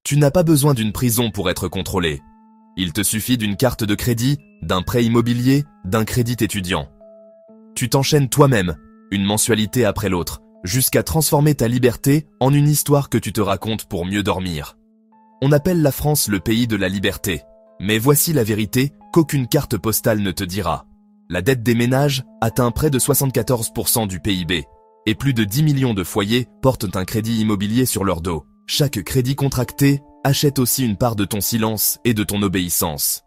Tu n'as pas besoin d'une prison pour être contrôlé. Il te suffit d'une carte de crédit, d'un prêt immobilier, d'un crédit étudiant. Tu t'enchaînes toi-même, une mensualité après l'autre, jusqu'à transformer ta liberté en une histoire que tu te racontes pour mieux dormir. On appelle la France le pays de la liberté. Mais voici la vérité qu'aucune carte postale ne te dira. La dette des ménages atteint près de 74% du PIB. Et plus de 10 millions de foyers portent un crédit immobilier sur leur dos. Chaque crédit contracté achète aussi une part de ton silence et de ton obéissance.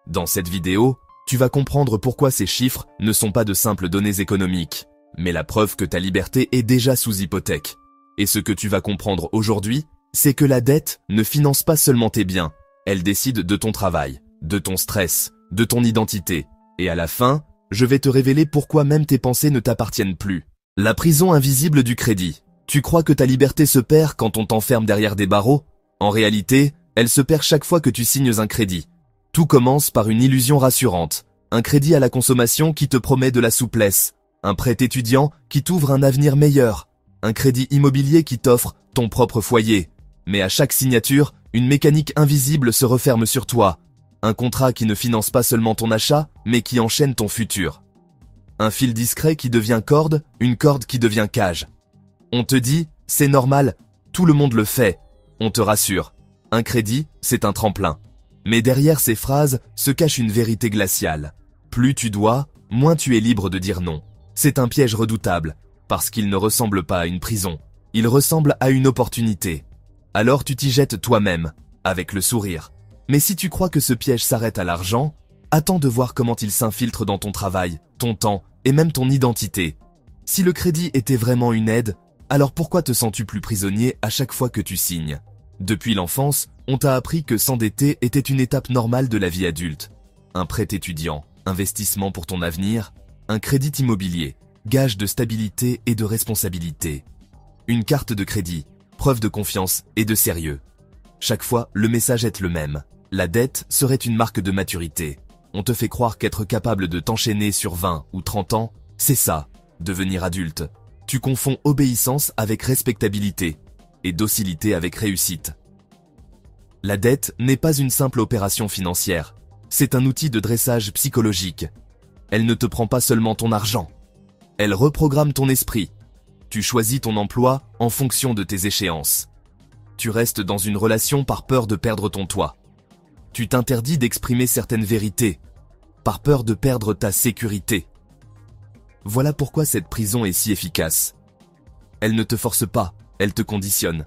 Dans cette vidéo, tu vas comprendre pourquoi ces chiffres ne sont pas de simples données économiques, mais la preuve que ta liberté est déjà sous hypothèque. Et ce que tu vas comprendre aujourd'hui, c'est que la dette ne finance pas seulement tes biens, elle décide de ton travail, de ton stress, de ton identité. Et à la fin, je vais te révéler pourquoi même tes pensées ne t'appartiennent plus. La prison invisible du crédit. Tu crois que ta liberté se perd quand on t'enferme derrière des barreaux? En réalité, elle se perd chaque fois que tu signes un crédit. Tout commence par une illusion rassurante. Un crédit à la consommation qui te promet de la souplesse. Un prêt étudiant qui t'ouvre un avenir meilleur. Un crédit immobilier qui t'offre ton propre foyer. Mais à chaque signature, une mécanique invisible se referme sur toi. Un contrat qui ne finance pas seulement ton achat, mais qui enchaîne ton futur. Un fil discret qui devient corde, une corde qui devient cage. On te dit, c'est normal, tout le monde le fait. On te rassure. Un crédit, c'est un tremplin. Mais derrière ces phrases se cache une vérité glaciale. Plus tu dois, moins tu es libre de dire non. C'est un piège redoutable, parce qu'il ne ressemble pas à une prison. Il ressemble à une opportunité. Alors tu t'y jettes toi-même, avec le sourire. Mais si tu crois que ce piège s'arrête à l'argent, attends de voir comment il s'infiltre dans ton travail, ton temps et même ton identité. Si le crédit était vraiment une aide, alors pourquoi te sens-tu plus prisonnier à chaque fois que tu signes? Depuis l'enfance, on t'a appris que s'endetter était une étape normale de la vie adulte. Un prêt étudiant, investissement pour ton avenir, un crédit immobilier, gage de stabilité et de responsabilité. Une carte de crédit, preuve de confiance et de sérieux. Chaque fois, le message est le même. La dette serait une marque de maturité. On te fait croire qu'être capable de t'enchaîner sur 20 ou 30 ans, c'est ça, devenir adulte. Tu confonds obéissance avec respectabilité et docilité avec réussite. La dette n'est pas une simple opération financière. C'est un outil de dressage psychologique. Elle ne te prend pas seulement ton argent. Elle reprogramme ton esprit. Tu choisis ton emploi en fonction de tes échéances. Tu restes dans une relation par peur de perdre ton toit. Tu t'interdis d'exprimer certaines vérités, par peur de perdre ta sécurité. Voilà pourquoi cette prison est si efficace. Elle ne te force pas, elle te conditionne.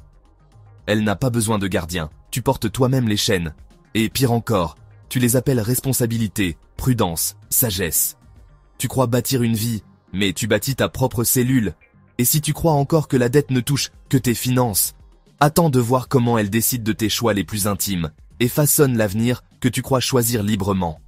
Elle n'a pas besoin de gardien, tu portes toi-même les chaînes. Et pire encore, tu les appelles responsabilité, prudence, sagesse. Tu crois bâtir une vie, mais tu bâtis ta propre cellule. Et si tu crois encore que la dette ne touche que tes finances, attends de voir comment elle décide de tes choix les plus intimes et façonne l'avenir que tu crois choisir librement.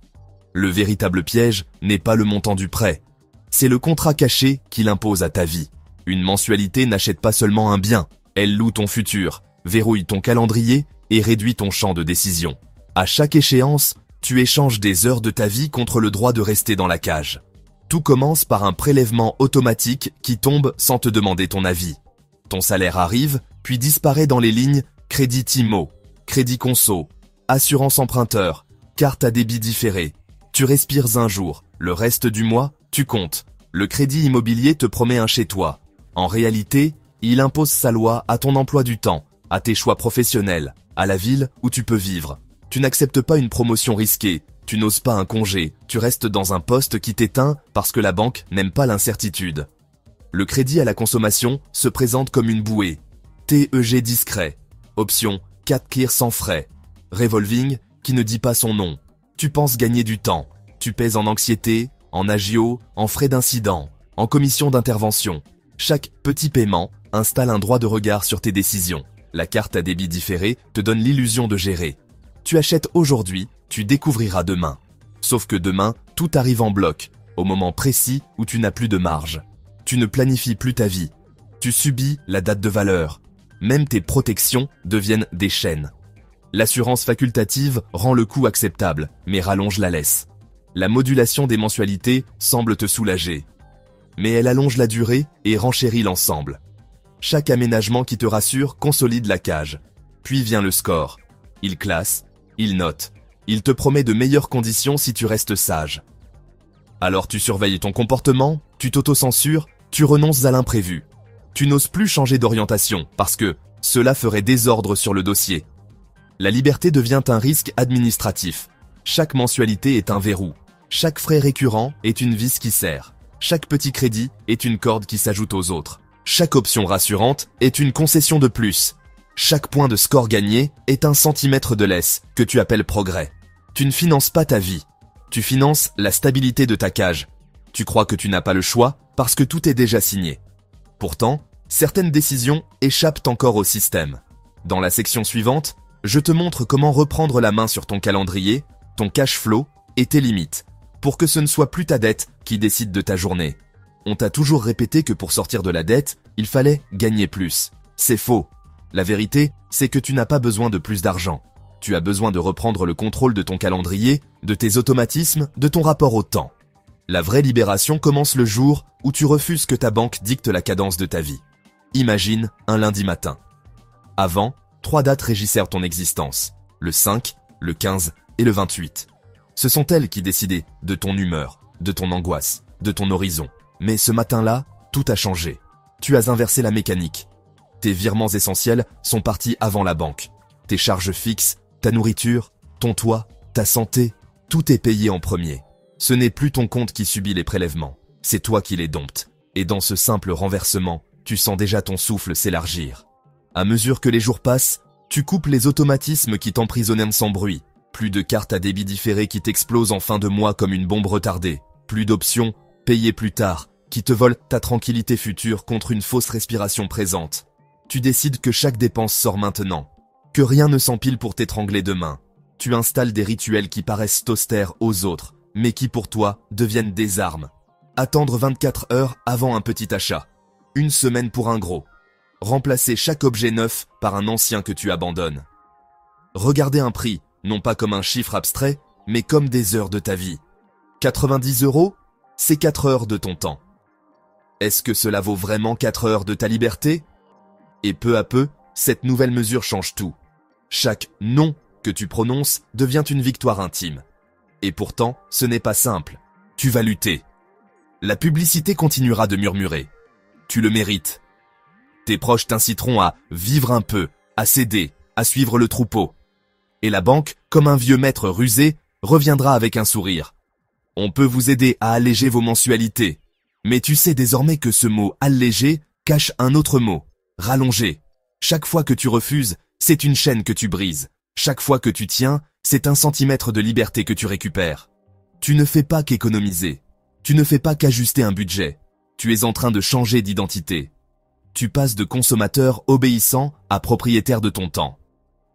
Le véritable piège n'est pas le montant du prêt. C'est le contrat caché qu'il impose à ta vie. Une mensualité n'achète pas seulement un bien, elle loue ton futur, verrouille ton calendrier et réduit ton champ de décision. À chaque échéance, tu échanges des heures de ta vie contre le droit de rester dans la cage. Tout commence par un prélèvement automatique qui tombe sans te demander ton avis. Ton salaire arrive, puis disparaît dans les lignes crédit IMO, crédit conso, assurance emprunteur, carte à débit différé. Tu respires un jour, le reste du mois, tu comptes. Le crédit immobilier te promet un chez-toi. En réalité, il impose sa loi à ton emploi du temps, à tes choix professionnels, à la ville où tu peux vivre. Tu n'acceptes pas une promotion risquée, tu n'oses pas un congé, tu restes dans un poste qui t'éteint parce que la banque n'aime pas l'incertitude. Le crédit à la consommation se présente comme une bouée. TEG discret. Option 4 CLIR sans frais. Revolving qui ne dit pas son nom. Tu penses gagner du temps. Tu pèses en anxiété, en agio, en frais d'incident, en commission d'intervention. Chaque petit paiement installe un droit de regard sur tes décisions. La carte à débit différé te donne l'illusion de gérer. Tu achètes aujourd'hui, tu découvriras demain. Sauf que demain, tout arrive en bloc, au moment précis où tu n'as plus de marge. Tu ne planifies plus ta vie. Tu subis la date de valeur. Même tes protections deviennent des chaînes. L'assurance facultative rend le coût acceptable, mais rallonge la laisse. La modulation des mensualités semble te soulager. Mais elle allonge la durée et renchérit l'ensemble. Chaque aménagement qui te rassure consolide la cage. Puis vient le score. Il classe, il note, il te promet de meilleures conditions si tu restes sage. Alors tu surveilles ton comportement, tu t'auto-censures, tu renonces à l'imprévu. Tu n'oses plus changer d'orientation parce que cela ferait désordre sur le dossier. La liberté devient un risque administratif. Chaque mensualité est un verrou. Chaque frais récurrent est une vis qui serre. Chaque petit crédit est une corde qui s'ajoute aux autres. Chaque option rassurante est une concession de plus. Chaque point de score gagné est un centimètre de laisse que tu appelles progrès. Tu ne finances pas ta vie. Tu finances la stabilité de ta cage. Tu crois que tu n'as pas le choix parce que tout est déjà signé. Pourtant, certaines décisions échappent encore au système. Dans la section suivante, je te montre comment reprendre la main sur ton calendrier, ton cash flow et tes limites, pour que ce ne soit plus ta dette qui décide de ta journée. On t'a toujours répété que pour sortir de la dette, il fallait gagner plus. C'est faux. La vérité, c'est que tu n'as pas besoin de plus d'argent. Tu as besoin de reprendre le contrôle de ton calendrier, de tes automatismes, de ton rapport au temps. La vraie libération commence le jour où tu refuses que ta banque dicte la cadence de ta vie. Imagine un lundi matin. Avant, 3 dates régissèrent ton existence. Le 5, le 15 et le 28. Ce sont elles qui décidaient de ton humeur, de ton angoisse, de ton horizon. Mais ce matin-là, tout a changé. Tu as inversé la mécanique. Tes virements essentiels sont partis avant la banque. Tes charges fixes, ta nourriture, ton toit, ta santé, tout est payé en premier. Ce n'est plus ton compte qui subit les prélèvements, c'est toi qui les domptes. Et dans ce simple renversement, tu sens déjà ton souffle s'élargir. À mesure que les jours passent, tu coupes les automatismes qui t'emprisonnent sans bruit. Plus de cartes à débit différé qui t'explosent en fin de mois comme une bombe retardée. Plus d'options, payées plus tard, qui te volent ta tranquillité future contre une fausse respiration présente. Tu décides que chaque dépense sort maintenant, que rien ne s'empile pour t'étrangler demain. Tu installes des rituels qui paraissent austères aux autres, mais qui pour toi deviennent des armes. Attendre 24 heures avant un petit achat. 1 semaine pour un gros. Remplacer chaque objet neuf par un ancien que tu abandonnes. Regarder un prix, non pas comme un chiffre abstrait, mais comme des heures de ta vie. 90 €, c'est 4 heures de ton temps. Est-ce que cela vaut vraiment 4 heures de ta liberté ? Et peu à peu, cette nouvelle mesure change tout. Chaque « non » que tu prononces devient une victoire intime. Et pourtant, ce n'est pas simple. Tu vas lutter. La publicité continuera de murmurer. Tu le mérites. Tes proches t'inciteront à vivre un peu, à céder, à suivre le troupeau. Et la banque, comme un vieux maître rusé, reviendra avec un sourire. On peut vous aider à alléger vos mensualités. Mais tu sais désormais que ce mot « alléger » cache un autre mot. Rallonger. Chaque fois que tu refuses, c'est une chaîne que tu brises. Chaque fois que tu tiens, c'est un centimètre de liberté que tu récupères. Tu ne fais pas qu'économiser. Tu ne fais pas qu'ajuster un budget. Tu es en train de changer d'identité. Tu passes de consommateur obéissant à propriétaire de ton temps.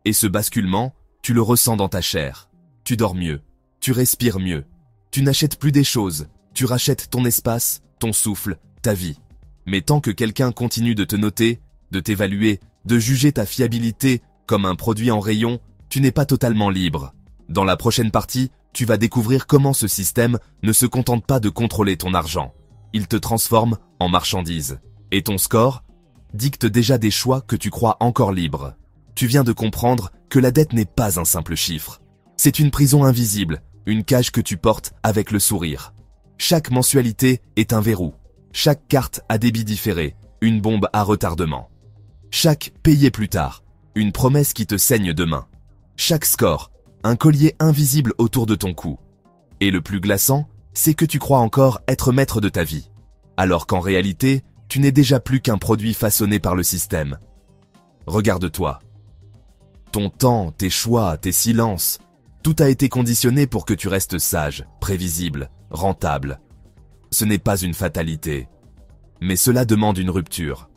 Et ce basculement, tu le ressens dans ta chair. Tu dors mieux. Tu respires mieux. Tu n'achètes plus des choses. Tu rachètes ton espace, ton souffle, ta vie. Mais tant que quelqu'un continue de te noter, de t'évaluer, de juger ta fiabilité comme un produit en rayon, tu n'es pas totalement libre. Dans la prochaine partie, tu vas découvrir comment ce système ne se contente pas de contrôler ton argent. Il te transforme en marchandise. Et ton score dicte déjà des choix que tu crois encore libres. Tu viens de comprendre que la dette n'est pas un simple chiffre. C'est une prison invisible, une cage que tu portes avec le sourire. Chaque mensualité est un verrou. Chaque carte à débit différé, une bombe à retardement. Chaque payé plus tard, une promesse qui te saigne demain. Chaque score, un collier invisible autour de ton cou. Et le plus glaçant, c'est que tu crois encore être maître de ta vie. Alors qu'en réalité, tu n'es déjà plus qu'un produit façonné par le système. Regarde-toi. Ton temps, tes choix, tes silences, tout a été conditionné pour que tu restes sage, prévisible, rentable. Ce n'est pas une fatalité. Mais cela demande une rupture.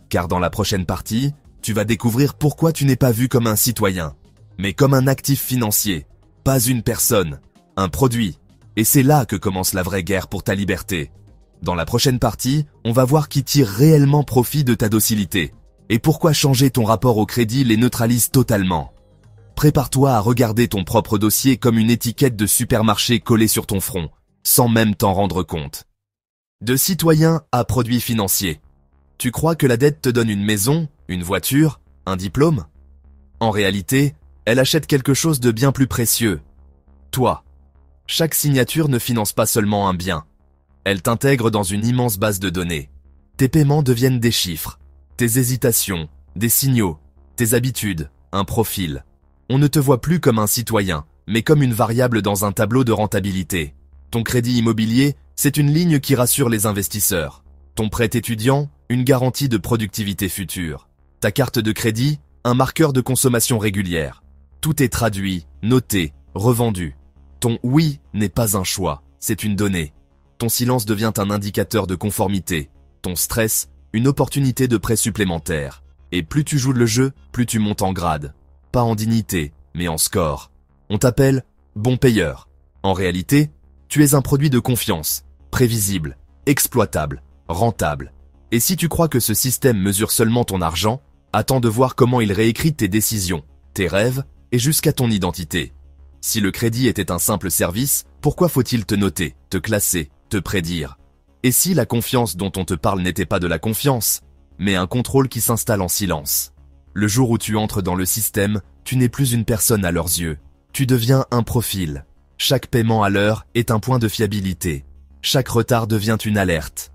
Car dans la prochaine partie, tu vas découvrir pourquoi tu n'es pas vu comme un citoyen, mais comme un actif financier, pas une personne, un produit. Et c'est là que commence la vraie guerre pour ta liberté. Dans la prochaine partie, on va voir qui tire réellement profit de ta docilité, et pourquoi changer ton rapport au crédit les neutralise totalement. Prépare-toi à regarder ton propre dossier comme une étiquette de supermarché collée sur ton front, sans même t'en rendre compte. De citoyen à produit financier. Tu crois que la dette te donne une maison, une voiture, un diplôme ? En réalité, elle achète quelque chose de bien plus précieux. Toi. Chaque signature ne finance pas seulement un bien. Elle t'intègre dans une immense base de données. Tes paiements deviennent des chiffres, tes hésitations, des signaux, tes habitudes, un profil. On ne te voit plus comme un citoyen, mais comme une variable dans un tableau de rentabilité. Ton crédit immobilier, c'est une ligne qui rassure les investisseurs. Ton prêt étudiant, une garantie de productivité future. Ta carte de crédit, un marqueur de consommation régulière. Tout est traduit, noté, revendu. Ton oui n'est pas un choix, c'est une donnée. Ton silence devient un indicateur de conformité. Ton stress, une opportunité de prêt supplémentaire. Et plus tu joues le jeu, plus tu montes en grade. Pas en dignité, mais en score. On t'appelle bon payeur. En réalité, tu es un produit de confiance, prévisible, exploitable, rentable. Et si tu crois que ce système mesure seulement ton argent, attends de voir comment il réécrit tes décisions, tes rêves et jusqu'à ton identité. Si le crédit était un simple service, pourquoi faut-il te noter, te classer, te prédire? Et si la confiance dont on te parle n'était pas de la confiance, mais un contrôle qui s'installe en silence? Le jour où tu entres dans le système, tu n'es plus une personne à leurs yeux. Tu deviens un profil. Chaque paiement à l'heure est un point de fiabilité. Chaque retard devient une alerte.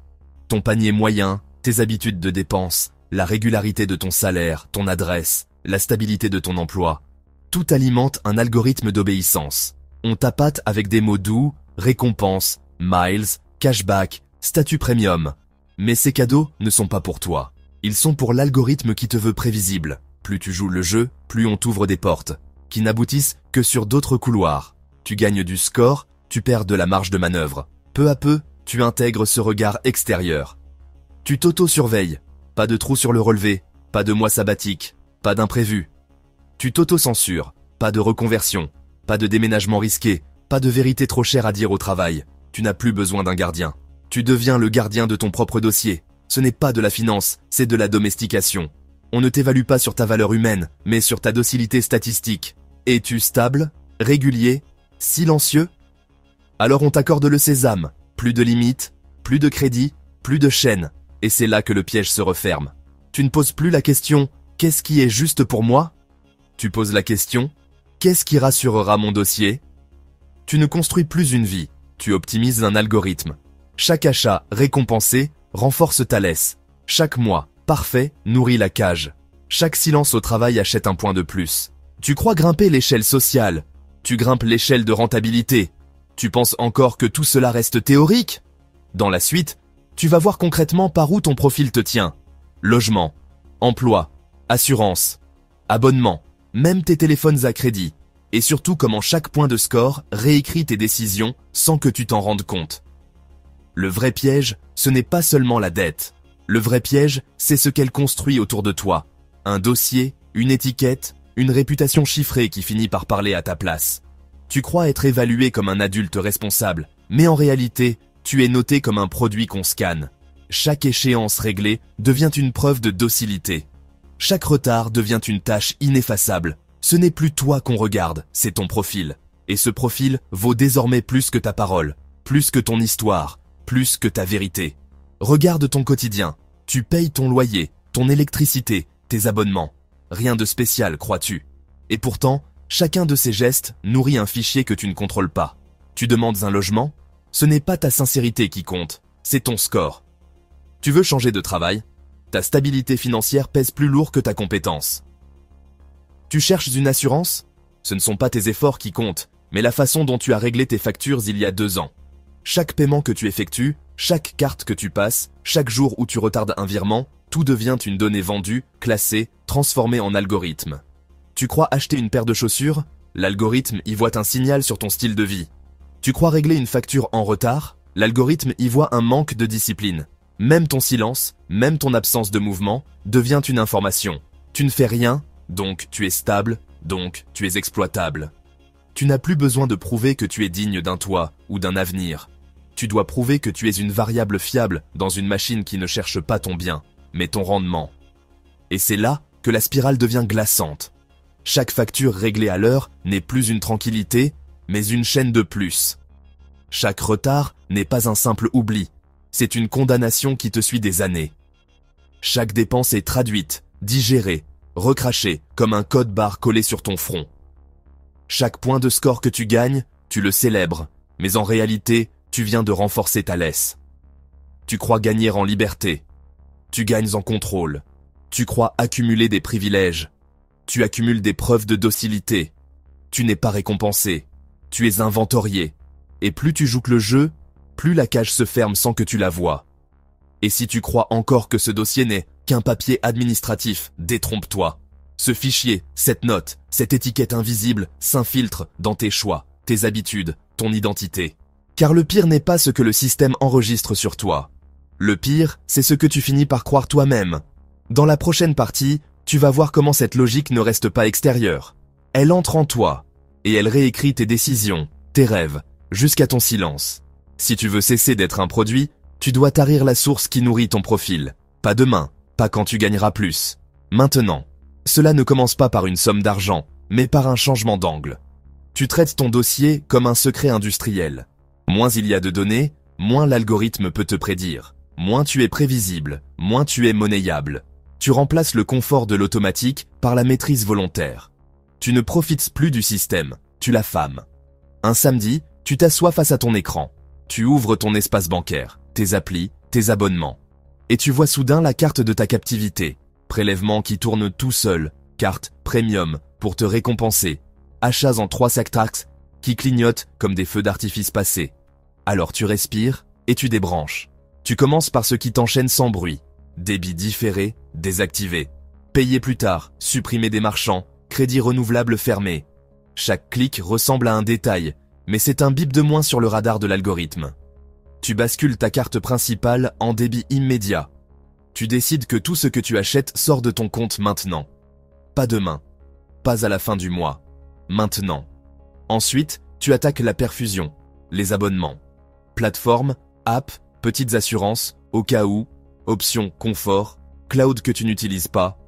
Ton panier moyen, tes habitudes de dépenses, la régularité de ton salaire, ton adresse, la stabilité de ton emploi, tout alimente un algorithme d'obéissance. On t'appâte avec des mots doux, récompenses, miles, cashback, statut premium. Mais ces cadeaux ne sont pas pour toi. Ils sont pour l'algorithme qui te veut prévisible. Plus tu joues le jeu, plus on t'ouvre des portes, qui n'aboutissent que sur d'autres couloirs. Tu gagnes du score, tu perds de la marge de manœuvre. Peu à peu, tu intègres ce regard extérieur. Tu t'auto-surveilles. Pas de trou sur le relevé, pas de mois sabbatique, pas d'imprévu. Tu t'auto-censures. Pas de reconversion, pas de déménagement risqué, pas de vérité trop chère à dire au travail. Tu n'as plus besoin d'un gardien. Tu deviens le gardien de ton propre dossier. Ce n'est pas de la finance, c'est de la domestication. On ne t'évalue pas sur ta valeur humaine, mais sur ta docilité statistique. Es-tu stable, régulier, silencieux? Alors on t'accorde le sésame. Plus de limites, plus de crédit, plus de chaînes. Et c'est là que le piège se referme. Tu ne poses plus la question « Qu'est-ce qui est juste pour moi ?» Tu poses la question « Qu'est-ce qui rassurera mon dossier ?» Tu ne construis plus une vie, tu optimises un algorithme. Chaque achat récompensé renforce ta laisse. Chaque mois parfait nourrit la cage. Chaque silence au travail achète un point de plus. Tu crois grimper l'échelle sociale. Tu grimpes l'échelle de rentabilité. Tu penses encore que tout cela reste théorique? Dans la suite, tu vas voir concrètement par où ton profil te tient. Logement, emploi, assurance, abonnement, même tes téléphones à crédit. Et surtout comment chaque point de score réécrit tes décisions sans que tu t'en rendes compte. Le vrai piège, ce n'est pas seulement la dette. Le vrai piège, c'est ce qu'elle construit autour de toi. Un dossier, une étiquette, une réputation chiffrée qui finit par parler à ta place. Tu crois être évalué comme un adulte responsable, mais en réalité, tu es noté comme un produit qu'on scanne. Chaque échéance réglée devient une preuve de docilité. Chaque retard devient une tâche ineffaçable. Ce n'est plus toi qu'on regarde, c'est ton profil. Et ce profil vaut désormais plus que ta parole, plus que ton histoire, plus que ta vérité. Regarde ton quotidien. Tu payes ton loyer, ton électricité, tes abonnements. Rien de spécial, crois-tu? Et pourtant, chacun de ces gestes nourrit un fichier que tu ne contrôles pas. Tu demandes un logement? Ce n'est pas ta sincérité qui compte, c'est ton score. Tu veux changer de travail? Ta stabilité financière pèse plus lourd que ta compétence. Tu cherches une assurance? Ce ne sont pas tes efforts qui comptent, mais la façon dont tu as réglé tes factures il y a 2 ans. Chaque paiement que tu effectues, chaque carte que tu passes, chaque jour où tu retardes un virement, tout devient une donnée vendue, classée, transformée en algorithme. Tu crois acheter une paire de chaussures? L'algorithme y voit un signal sur ton style de vie. Tu crois régler une facture en retard? L'algorithme y voit un manque de discipline. Même ton silence, même ton absence de mouvement, devient une information. Tu ne fais rien, donc tu es stable, donc tu es exploitable. Tu n'as plus besoin de prouver que tu es digne d'un toit ou d'un avenir. Tu dois prouver que tu es une variable fiable dans une machine qui ne cherche pas ton bien, mais ton rendement. Et c'est là que la spirale devient glaçante. Chaque facture réglée à l'heure n'est plus une tranquillité, mais une chaîne de plus. Chaque retard n'est pas un simple oubli, c'est une condamnation qui te suit des années. Chaque dépense est traduite, digérée, recraché comme un code barre collé sur ton front. Chaque point de score que tu gagnes, tu le célèbres, mais en réalité, tu viens de renforcer ta laisse. Tu crois gagner en liberté. Tu gagnes en contrôle. Tu crois accumuler des privilèges. Tu accumules des preuves de docilité. Tu n'es pas récompensé. Tu es inventorié. Et plus tu joues que le jeu, plus la cage se ferme sans que tu la vois. Et si tu crois encore que ce dossier n'est qu'un papier administratif, détrompe-toi. Ce fichier, cette note, cette étiquette invisible s'infiltre dans tes choix, tes habitudes, ton identité. Car le pire n'est pas ce que le système enregistre sur toi. Le pire, c'est ce que tu finis par croire toi-même. Dans la prochaine partie, tu vas voir comment cette logique ne reste pas extérieure. Elle entre en toi, et elle réécrit tes décisions, tes rêves, jusqu'à ton silence. Si tu veux cesser d'être un produit, tu dois tarir la source qui nourrit ton profil. Pas demain, pas quand tu gagneras plus. Maintenant. Cela ne commence pas par une somme d'argent, mais par un changement d'angle. Tu traites ton dossier comme un secret industriel. Moins il y a de données, moins l'algorithme peut te prédire. Moins tu es prévisible, moins tu es monnayable. Tu remplaces le confort de l'automatique par la maîtrise volontaire. Tu ne profites plus du système, tu l'affames. Un samedi, tu t'assois face à ton écran. Tu ouvres ton espace bancaire, tes applis, tes abonnements. Et tu vois soudain la carte de ta captivité. Prélèvement qui tourne tout seul, carte premium pour te récompenser, achats en 3 taxes qui clignotent comme des feux d'artifice passés. Alors tu respires et tu débranches. Tu commences par ce qui t'enchaîne sans bruit. Débit différé, désactivé. Payer plus tard, supprimer des marchands, crédit renouvelable fermé. Chaque clic ressemble à un détail, mais c'est un bip de moins sur le radar de l'algorithme. Tu bascules ta carte principale en débit immédiat. Tu décides que tout ce que tu achètes sort de ton compte maintenant. Pas demain. Pas à la fin du mois. Maintenant. Ensuite, tu attaques la perfusion, les abonnements. Plateforme, app, petites assurances, au cas où, options confort, cloud que tu n'utilises pas.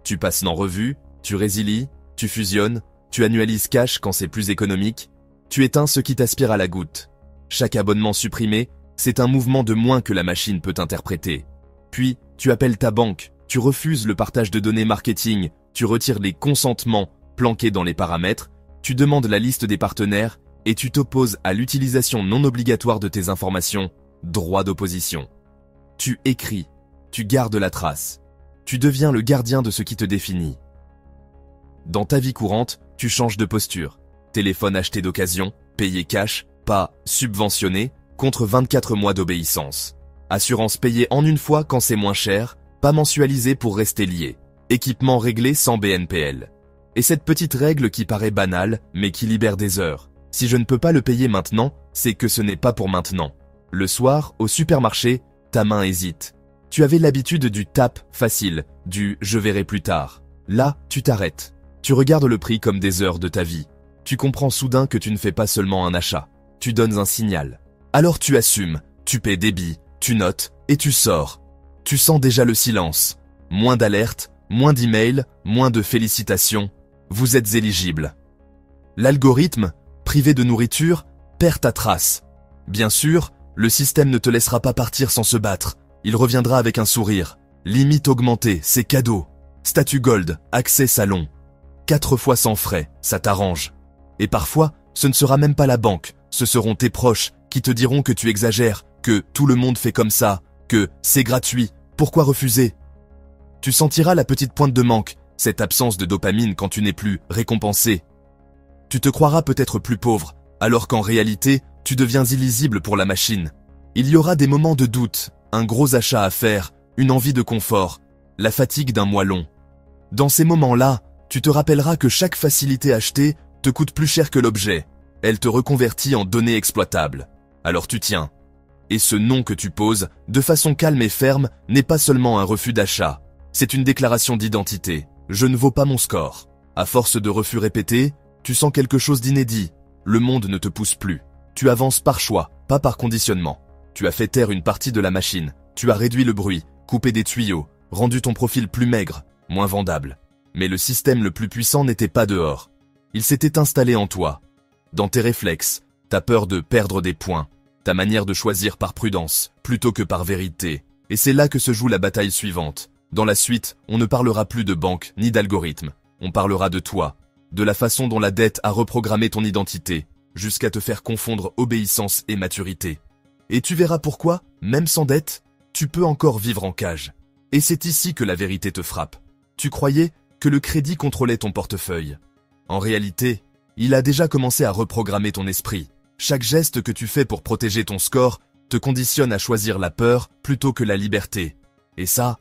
Tu passes en revue, tu résilies, tu fusionnes, tu annualises cash quand c'est plus économique. Tu éteins ce qui t'aspire à la goutte. Chaque abonnement supprimé, c'est un mouvement de moins que la machine peut interpréter. Puis, tu appelles ta banque, tu refuses le partage de données marketing, tu retires les consentements planqués dans les paramètres, tu demandes la liste des partenaires et tu t'opposes à l'utilisation non obligatoire de tes informations, droit d'opposition. Tu écris, tu gardes la trace, tu deviens le gardien de ce qui te définit. Dans ta vie courante, tu changes de posture. Téléphone acheté d'occasion, payé cash, pas subventionné, contre 24 mois d'obéissance. Assurance payée en une fois quand c'est moins cher, pas mensualisée pour rester lié. Équipement réglé sans BNPL. Et cette petite règle qui paraît banale, mais qui libère des heures. Si je ne peux pas le payer maintenant, c'est que ce n'est pas pour maintenant. Le soir, au supermarché, ta main hésite. Tu avais l'habitude du tap facile, du je verrai plus tard. Là, tu t'arrêtes. Tu regardes le prix comme des heures de ta vie. Tu comprends soudain que tu ne fais pas seulement un achat. Tu donnes un signal. Alors tu assumes, tu paies débit, tu notes et tu sors. Tu sens déjà le silence. Moins d'alertes, moins d'emails, moins de félicitations. Vous êtes éligible. L'algorithme, privé de nourriture, perd ta trace. Bien sûr, le système ne te laissera pas partir sans se battre. Il reviendra avec un sourire. Limite augmentée, c'est cadeau. Statut gold, accès salon. 4 fois sans frais, ça t'arrange. Et parfois, ce ne sera même pas la banque, ce seront tes proches qui te diront que tu exagères, que tout le monde fait comme ça, que c'est gratuit, pourquoi refuser? Tu sentiras la petite pointe de manque, cette absence de dopamine quand tu n'es plus récompensé. Tu te croiras peut-être plus pauvre, alors qu'en réalité, tu deviens illisible pour la machine. Il y aura des moments de doute, un gros achat à faire, une envie de confort, la fatigue d'un mois long. Dans ces moments-là, tu te rappelleras que chaque facilité achetée te coûte plus cher que l'objet. Elle te reconvertit en données exploitables. Alors tu tiens. Et ce non que tu poses, de façon calme et ferme, n'est pas seulement un refus d'achat. C'est une déclaration d'identité. Je ne vaux pas mon score. À force de refus répétés, tu sens quelque chose d'inédit. Le monde ne te pousse plus. Tu avances par choix, pas par conditionnement. Tu as fait taire une partie de la machine. Tu as réduit le bruit, coupé des tuyaux, rendu ton profil plus maigre, moins vendable. Mais le système le plus puissant n'était pas dehors. Il s'était installé en toi. Dans tes réflexes, ta peur de perdre des points, ta manière de choisir par prudence, plutôt que par vérité. Et c'est là que se joue la bataille suivante. Dans la suite, on ne parlera plus de banque ni d'algorithme. On parlera de toi, de la façon dont la dette a reprogrammé ton identité, jusqu'à te faire confondre obéissance et maturité. Et tu verras pourquoi, même sans dette, tu peux encore vivre en cage. Et c'est ici que la vérité te frappe. Tu croyais que le crédit contrôlait ton portefeuille. En réalité, il a déjà commencé à reprogrammer ton esprit. Chaque geste que tu fais pour protéger ton score te conditionne à choisir la peur plutôt que la liberté. Et ça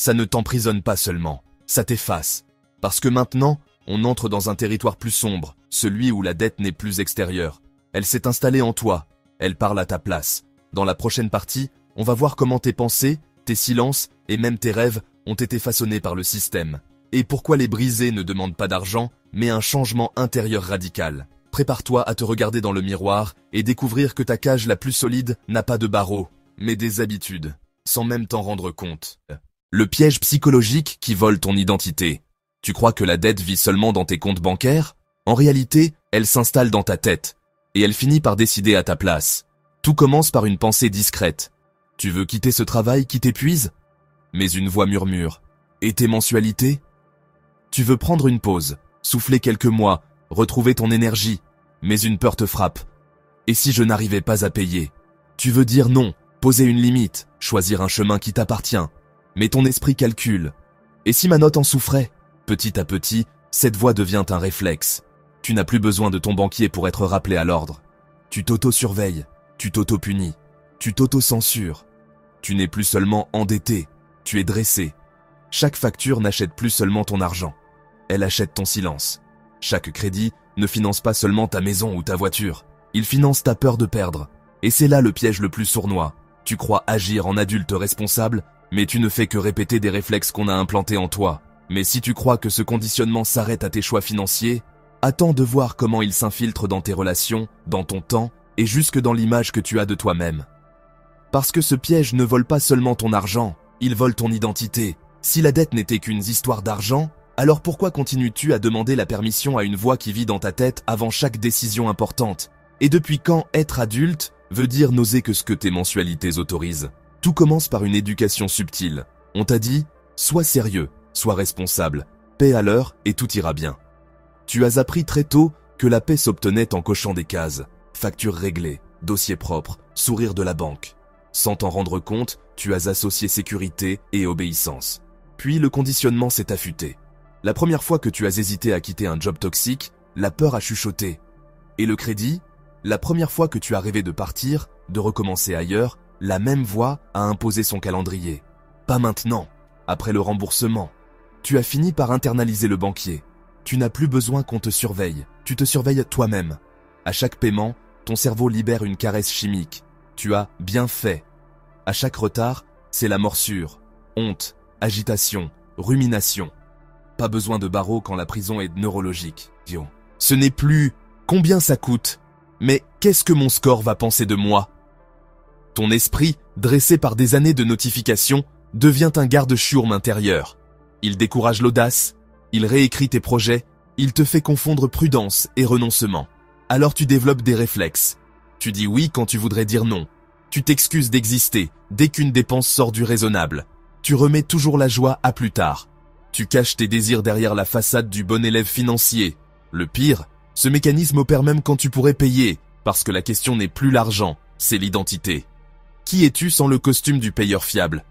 ne t'emprisonne pas seulement, ça t'efface. Parce que maintenant, on entre dans un territoire plus sombre, celui où la dette n'est plus extérieure. Elle s'est installée en toi, elle parle à ta place. Dans la prochaine partie, on va voir comment tes pensées, tes silences et même tes rêves ont été façonnés par le système. Et pourquoi les brisés ne demandent pas d'argent, mais un changement intérieur radical. Prépare-toi à te regarder dans le miroir et découvrir que ta cage la plus solide n'a pas de barreaux, mais des habitudes, sans même t'en rendre compte. Le piège psychologique qui vole ton identité. Tu crois que la dette vit seulement dans tes comptes bancaires? En réalité, elle s'installe dans ta tête, et elle finit par décider à ta place. Tout commence par une pensée discrète. Tu veux quitter ce travail qui t'épuise? Mais une voix murmure. Et tes mensualités? Tu veux prendre une pause, souffler quelques mois, retrouver ton énergie, mais une peur te frappe. Et si je n'arrivais pas à payer? Tu veux dire non, poser une limite, choisir un chemin qui t'appartient. Mais ton esprit calcule. Et si ma note en souffrait? Petit à petit, cette voix devient un réflexe. Tu n'as plus besoin de ton banquier pour être rappelé à l'ordre. Tu t'auto-surveilles, tu t'auto-punis, tu t'auto-censures. Tu n'es plus seulement endetté, tu es dressé. Chaque facture n'achète plus seulement ton argent, elle achète ton silence. Chaque crédit ne finance pas seulement ta maison ou ta voiture, il finance ta peur de perdre. Et c'est là le piège le plus sournois. Tu crois agir en adulte responsable, mais tu ne fais que répéter des réflexes qu'on a implantés en toi. Mais si tu crois que ce conditionnement s'arrête à tes choix financiers, attends de voir comment il s'infiltre dans tes relations, dans ton temps et jusque dans l'image que tu as de toi-même. Parce que ce piège ne vole pas seulement ton argent, il vole ton identité. Si la dette n'était qu'une histoire d'argent, alors pourquoi continues-tu à demander la permission à une voix qui vit dans ta tête avant chaque décision importante? Et depuis quand être adulte veut dire n'oser que ce que tes mensualités autorisent? Tout commence par une éducation subtile. On t'a dit, sois sérieux, sois responsable, paie à l'heure et tout ira bien. Tu as appris très tôt que la paix s'obtenait en cochant des cases, factures réglées, dossier propre, sourire de la banque. Sans t'en rendre compte, tu as associé sécurité et obéissance. Puis le conditionnement s'est affûté. La première fois que tu as hésité à quitter un job toxique, la peur a chuchoté. Et le crédit? La première fois que tu as rêvé de partir, de recommencer ailleurs, la même voix a imposé son calendrier. Pas maintenant, après le remboursement. Tu as fini par internaliser le banquier. Tu n'as plus besoin qu'on te surveille, tu te surveilles toi-même. À chaque paiement, ton cerveau libère une caresse chimique. Tu as bien fait. À chaque retard, c'est la morsure, honte, agitation, rumination. Pas besoin de barreaux quand la prison est neurologique. Ce n'est plus « combien ça coûte ?» mais « qu'est-ce que mon score va penser de moi ?» Ton esprit, dressé par des années de notifications, devient un garde-chiourme intérieur. Il décourage l'audace, il réécrit tes projets, il te fait confondre prudence et renoncement. Alors tu développes des réflexes. Tu dis oui quand tu voudrais dire non. Tu t'excuses d'exister dès qu'une dépense sort du raisonnable. Tu remets toujours la joie à plus tard. Tu caches tes désirs derrière la façade du bon élève financier. Le pire, ce mécanisme opère même quand tu pourrais payer, parce que la question n'est plus l'argent, c'est l'identité. Qui es-tu sans le costume du payeur fiable?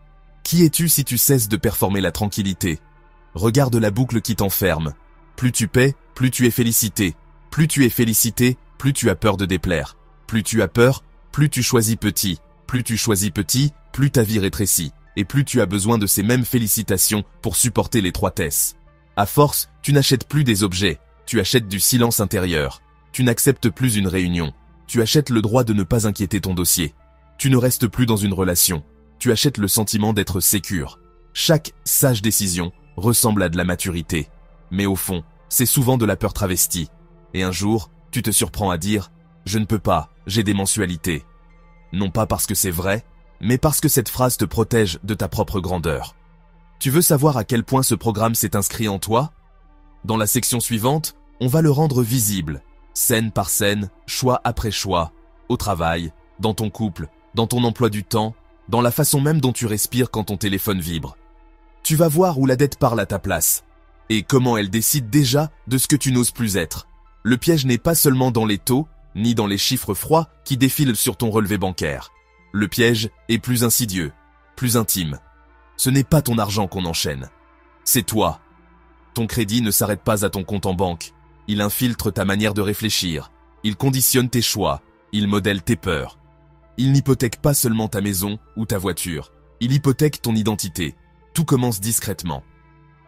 Qui es-tu si tu cesses de performer la tranquillité? Regarde la boucle qui t'enferme. Plus tu paies, plus tu es félicité. Plus tu es félicité, plus tu as peur de déplaire. Plus tu as peur, plus tu choisis petit. Plus tu choisis petit, plus ta vie rétrécit. Et plus tu as besoin de ces mêmes félicitations pour supporter l'étroitesse. À force, tu n'achètes plus des objets, tu achètes du silence intérieur. Tu n'acceptes plus une réunion. Tu achètes le droit de ne pas inquiéter ton dossier. Tu ne restes plus dans une relation. Tu achètes le sentiment d'être sécure. Chaque sage décision ressemble à de la maturité. Mais au fond, c'est souvent de la peur travestie. Et un jour, tu te surprends à dire « Je ne peux pas, j'ai des mensualités ». Non pas parce que c'est vrai, mais parce que cette phrase te protège de ta propre grandeur. Tu veux savoir à quel point ce programme s'est inscrit en toi? Dans la section suivante, on va le rendre visible, scène par scène, choix après choix, au travail, dans ton couple, dans ton emploi du temps, dans la façon même dont tu respires quand ton téléphone vibre. Tu vas voir où la dette parle à ta place. Et comment elle décide déjà de ce que tu n'oses plus être. Le piège n'est pas seulement dans les taux, ni dans les chiffres froids qui défilent sur ton relevé bancaire. Le piège est plus insidieux, plus intime. Ce n'est pas ton argent qu'on enchaîne. C'est toi. Ton crédit ne s'arrête pas à ton compte en banque. Il infiltre ta manière de réfléchir. Il conditionne tes choix. Il modèle tes peurs. Il n'hypothèque pas seulement ta maison ou ta voiture. Il hypothèque ton identité. Tout commence discrètement.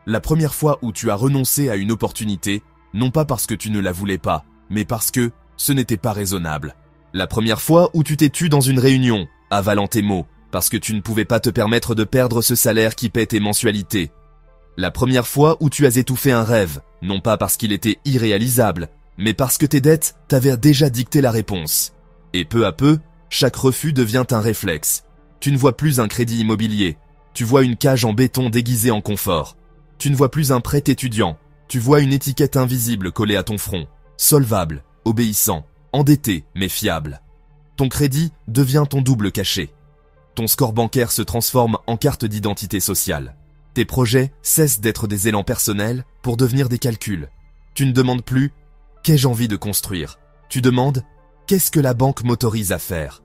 La première fois où tu as renoncé à une opportunité, non pas parce que tu ne la voulais pas, mais parce que ce n'était pas raisonnable. La première fois où tu t'es tu dans une réunion, avalant tes mots, parce que tu ne pouvais pas te permettre de perdre ce salaire qui paie tes mensualités. La première fois où tu as étouffé un rêve, non pas parce qu'il était irréalisable, mais parce que tes dettes t'avaient déjà dicté la réponse. Et peu à peu, chaque refus devient un réflexe. Tu ne vois plus un crédit immobilier, tu vois une cage en béton déguisée en confort. Tu ne vois plus un prêt étudiant, tu vois une étiquette invisible collée à ton front, solvable, obéissant, endetté mais fiable. Ton crédit devient ton double cachet. Ton score bancaire se transforme en carte d'identité sociale. Tes projets cessent d'être des élans personnels pour devenir des calculs. Tu ne demandes plus « qu'ai-je envie de construire ?» Tu demandes « qu'est-ce que la banque m'autorise à faire ?»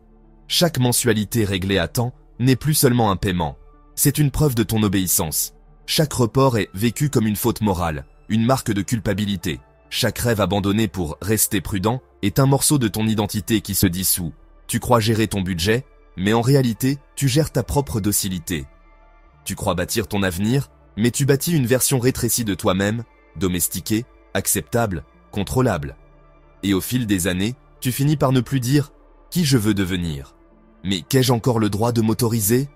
Chaque mensualité réglée à temps n'est plus seulement un paiement. C'est une preuve de ton obéissance. Chaque report est vécu comme une faute morale, une marque de culpabilité. Chaque rêve abandonné pour rester prudent est un morceau de ton identité qui se dissout. Tu crois gérer ton budget, mais en réalité, tu gères ta propre docilité. Tu crois bâtir ton avenir, mais tu bâtis une version rétrécie de toi-même, domestiquée, acceptable, contrôlable. Et au fil des années, tu finis par ne plus dire « qui je veux devenir ». Mais qu'ai-je encore le droit de m'autoriser ?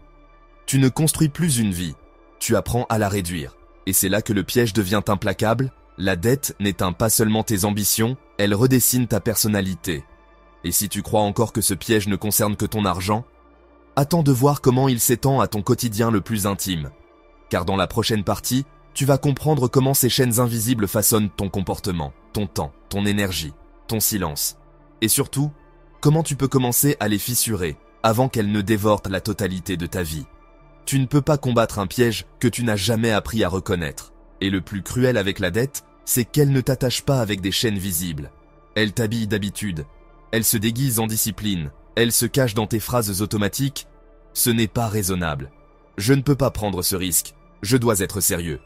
Tu ne construis plus une vie. Tu apprends à la réduire. Et c'est là que le piège devient implacable. La dette n'éteint pas seulement tes ambitions, elle redessine ta personnalité. Et si tu crois encore que ce piège ne concerne que ton argent, attends de voir comment il s'étend à ton quotidien le plus intime. Car dans la prochaine partie, tu vas comprendre comment ces chaînes invisibles façonnent ton comportement, ton temps, ton énergie, ton silence. Et surtout, comment tu peux commencer à les fissurer avant qu'elles ne dévorent la totalité de ta vie. Tu ne peux pas combattre un piège que tu n'as jamais appris à reconnaître. Et le plus cruel avec la dette, c'est qu'elle ne t'attache pas avec des chaînes visibles. Elle t'habille d'habitude. Elle se déguise en discipline. Elle se cache dans tes phrases automatiques. Ce n'est pas raisonnable. Je ne peux pas prendre ce risque. Je dois être sérieux.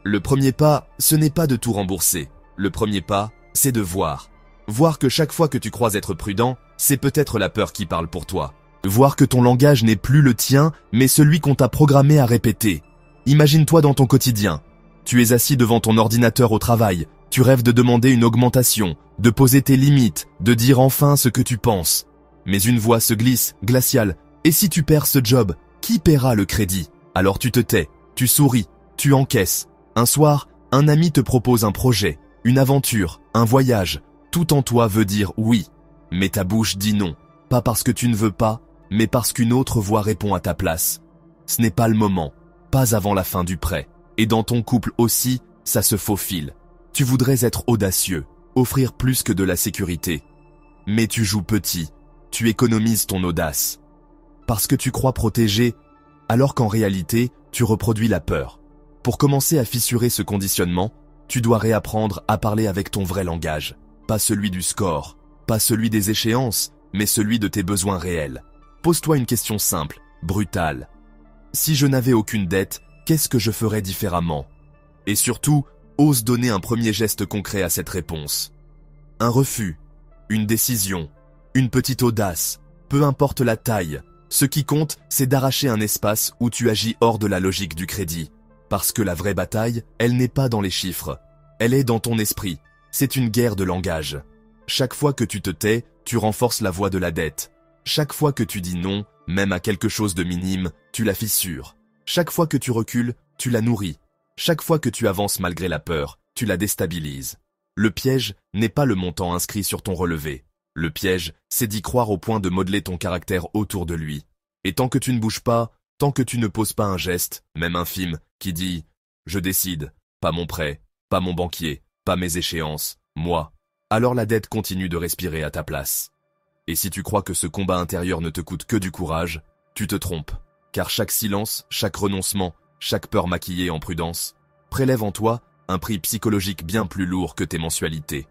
Le premier pas, ce n'est pas de tout rembourser. Le premier pas, c'est de voir. Voir que chaque fois que tu crois être prudent, c'est peut-être la peur qui parle pour toi. Voir que ton langage n'est plus le tien, mais celui qu'on t'a programmé à répéter. Imagine-toi dans ton quotidien. Tu es assis devant ton ordinateur au travail. Tu rêves de demander une augmentation, de poser tes limites, de dire enfin ce que tu penses. Mais une voix se glisse, glaciale. Et si tu perds ce job, qui paiera le crédit? Alors tu te tais, tu souris, tu encaisses. Un soir, un ami te propose un projet, une aventure, un voyage. Tout en toi veut dire oui. Mais ta bouche dit non. Pas parce que tu ne veux pas, mais parce qu'une autre voix répond à ta place. Ce n'est pas le moment, pas avant la fin du prêt. Et dans ton couple aussi, ça se faufile. Tu voudrais être audacieux, offrir plus que de la sécurité. Mais tu joues petit, tu économises ton audace. Parce que tu crois protéger, alors qu'en réalité, tu reproduis la peur. Pour commencer à fissurer ce conditionnement, tu dois réapprendre à parler avec ton vrai langage. Pas celui du score, pas celui des échéances, mais celui de tes besoins réels. Pose-toi une question simple, brutale. Si je n'avais aucune dette, qu'est-ce que je ferais différemment? Et surtout, ose donner un premier geste concret à cette réponse. Un refus, une décision, une petite audace, peu importe la taille. Ce qui compte, c'est d'arracher un espace où tu agis hors de la logique du crédit. Parce que la vraie bataille, elle n'est pas dans les chiffres. Elle est dans ton esprit. C'est une guerre de langage. Chaque fois que tu te tais, tu renforces la voix de la dette. Chaque fois que tu dis non, même à quelque chose de minime, tu la fissures. Chaque fois que tu recules, tu la nourris. Chaque fois que tu avances malgré la peur, tu la déstabilises. Le piège n'est pas le montant inscrit sur ton relevé. Le piège, c'est d'y croire au point de modeler ton caractère autour de lui. Et tant que tu ne bouges pas, tant que tu ne poses pas un geste, même infime, qui dit « Je décide, pas mon prêt, pas mon banquier, pas mes échéances, moi », alors la dette continue de respirer à ta place. Et si tu crois que ce combat intérieur ne te coûte que du courage, tu te trompes. Car chaque silence, chaque renoncement, chaque peur maquillée en prudence, prélève en toi un prix psychologique bien plus lourd que tes mensualités.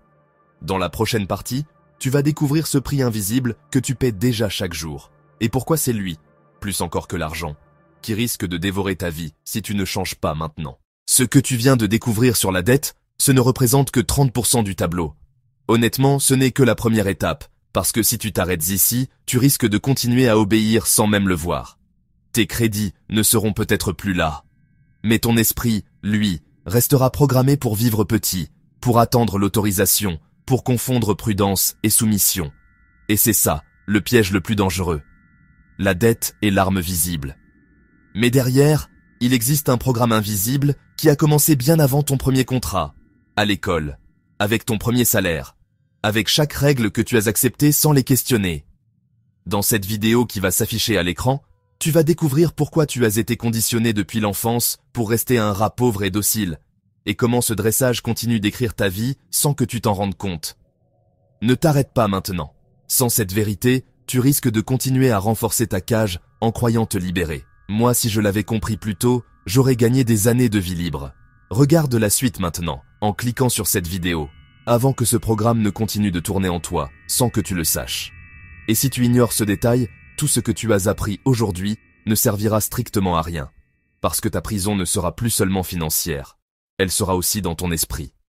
Dans la prochaine partie, tu vas découvrir ce prix invisible que tu paies déjà chaque jour. Et pourquoi c'est lui, plus encore que l'argent, qui risque de dévorer ta vie si tu ne changes pas maintenant. Ce que tu viens de découvrir sur la dette, ce ne représente que 30% du tableau. Honnêtement, ce n'est que la première étape, parce que si tu t'arrêtes ici, tu risques de continuer à obéir sans même le voir. Tes crédits ne seront peut-être plus là. Mais ton esprit, lui, restera programmé pour vivre petit, pour attendre l'autorisation, pour confondre prudence et soumission. Et c'est ça, le piège le plus dangereux. La dette est l'arme visible. Mais derrière, il existe un programme invisible qui a commencé bien avant ton premier contrat, à l'école, avec ton premier salaire, avec chaque règle que tu as acceptée sans les questionner. Dans cette vidéo qui va s'afficher à l'écran, tu vas découvrir pourquoi tu as été conditionné depuis l'enfance pour rester un rat pauvre et docile, et comment ce dressage continue d'écrire ta vie sans que tu t'en rendes compte. Ne t'arrête pas maintenant. Sans cette vérité, tu risques de continuer à renforcer ta cage en croyant te libérer. Moi, si je l'avais compris plus tôt, j'aurais gagné des années de vie libre. Regarde la suite maintenant, en cliquant sur cette vidéo, avant que ce programme ne continue de tourner en toi, sans que tu le saches. Et si tu ignores ce détail, tout ce que tu as appris aujourd'hui ne servira strictement à rien, parce que ta prison ne sera plus seulement financière, elle sera aussi dans ton esprit.